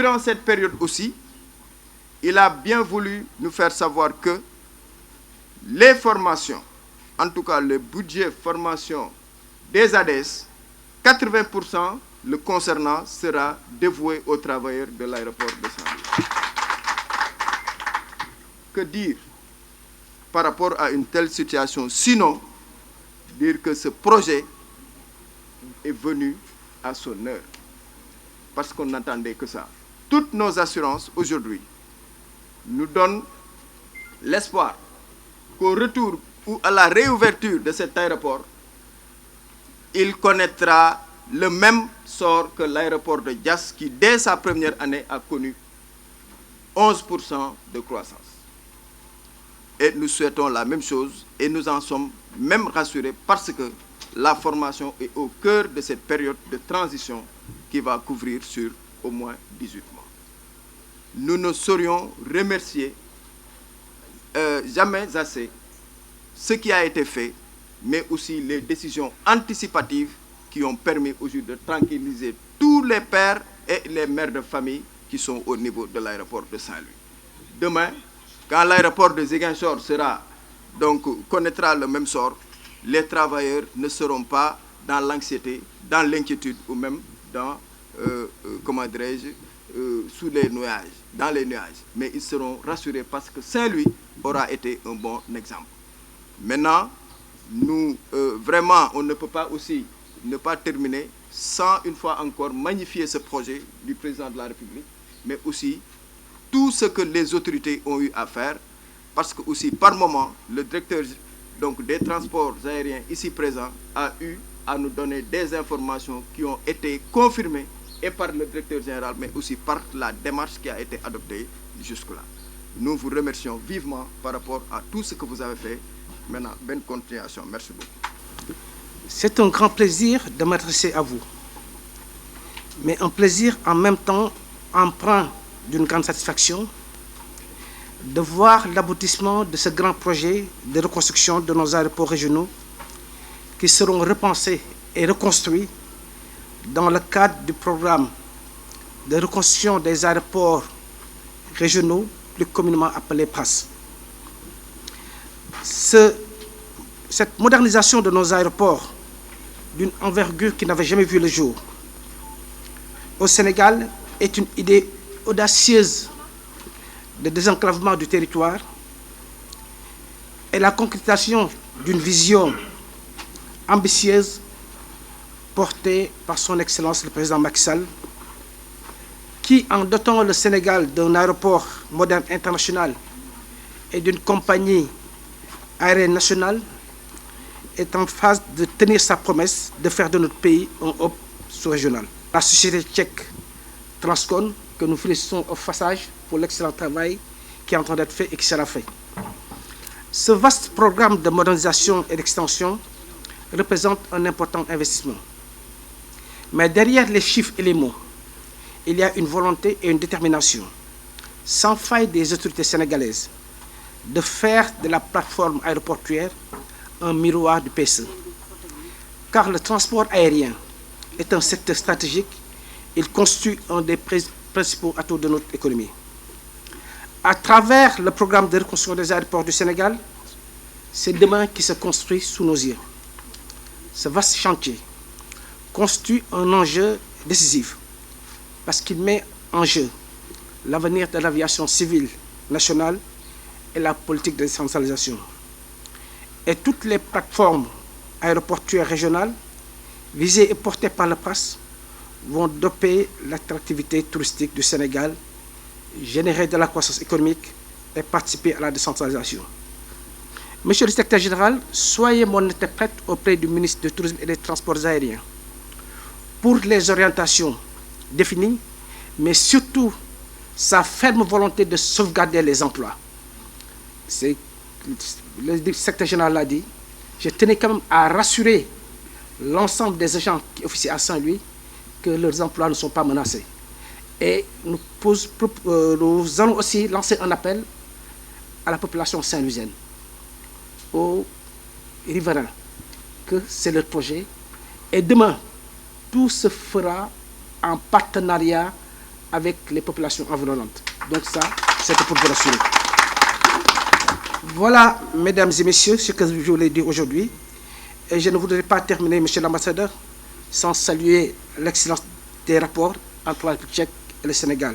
durant cette période aussi, il a bien voulu nous faire savoir que les formations, en tout cas le budget formation des ADS, 80% le concernant sera dévoué aux travailleurs de l'aéroport de Saint-Louis. Que dire par rapport à une telle situation? Sinon, dire que ce projet est venu à son heure. Parce qu'on n'attendait que ça. Toutes nos assurances aujourd'hui nous donnent l'espoir qu'au retour ou à la réouverture de cet aéroport, il connaîtra le même sort que l'aéroport de Diass qui, dès sa première année, a connu 11% de croissance. Et nous souhaitons la même chose et nous en sommes même rassurés parce que la formation est au cœur de cette période de transition qui va couvrir sur au moins 18 mois. Nous ne saurions remercier jamais assez ce qui a été fait, mais aussi les décisions anticipatives qui ont permis aujourd'hui de tranquilliser tous les pères et les mères de famille qui sont au niveau de l'aéroport de Saint-Louis. Demain, quand l'aéroport de Ziguinchor connaîtra le même sort, les travailleurs ne seront pas dans l'anxiété, dans l'inquiétude ou même dans, sous les nuages, dans les nuages. Mais ils seront rassurés parce que Saint-Louis aura été un bon exemple. Maintenant, nous, vraiment, on ne peut pas aussi ne pas terminer sans, une fois encore, magnifier ce projet du président de la République, mais aussi tout ce que les autorités ont eu à faire, parce que aussi, par moment, le directeur des transports aériens ici présent a eu à nous donner des informations qui ont été confirmées et par le directeur général, mais aussi par la démarche qui a été adoptée jusque-là. Nous vous remercions vivement par rapport à tout ce que vous avez fait. Maintenant, bonne continuation. Merci beaucoup. C'est un grand plaisir de m'adresser à vous, mais un plaisir en même temps empreint d'une grande satisfaction de voir l'aboutissement de ce grand projet de reconstruction de nos aéroports régionaux qui seront repensés et reconstruits dans le cadre du programme de reconstruction des aéroports régionaux, plus communément appelé PRAS. Cette modernisation de nos aéroports d'une envergure qui n'avait jamais vu le jour au Sénégal est une idée audacieuse de désenclavement du territoire et la concrétisation d'une vision ambitieuse portée par son Excellence le Président Macky Sall, qui, en dotant le Sénégal d'un aéroport moderne international et d'une compagnie aérienne nationale, est en phase de tenir sa promesse de faire de notre pays un hub sous-régional. La société tchèque Transcon, que nous félicitons au passage pour l'excellent travail qui est en train d'être fait et qui sera fait. Ce vaste programme de modernisation et d'extension représente un important investissement. Mais derrière les chiffres et les mots, il y a une volonté et une détermination sans faille des autorités sénégalaises de faire de la plateforme aéroportuaire un miroir du PSE. Car le transport aérien est un secteur stratégique, il constitue un des principaux atouts de notre économie. À travers le programme de reconstruction des aéroports du Sénégal, c'est demain qui se construit sous nos yeux. Ce vaste chantier constitue un enjeu décisif parce qu'il met en jeu l'avenir de l'aviation civile nationale et la politique de décentralisation. Et toutes les plateformes aéroportuaires régionales visées et portées par le PRAS vont doper l'attractivité touristique du Sénégal, générer de la croissance économique et participer à la décentralisation. Monsieur le secrétaire général, soyez mon interprète auprès du ministre du Tourisme et des Transports aériens pour les orientations définies, mais surtout sa ferme volonté de sauvegarder les emplois. Le secrétaire général l'a dit, je tenais quand même à rassurer l'ensemble des agents qui officient à Saint-Louis que leurs emplois ne sont pas menacés. Et nous allons aussi lancer un appel à la population saint-louisienne, aux riverains, que c'est leur projet. Et demain, tout se fera en partenariat avec les populations environnantes. Donc ça, c'était pour vous rassurer. Voilà, mesdames et messieurs, ce que je voulais dire aujourd'hui. Et je ne voudrais pas terminer, monsieur l'ambassadeur, sans saluer l'excellence des rapports entre la République tchèque et le Sénégal.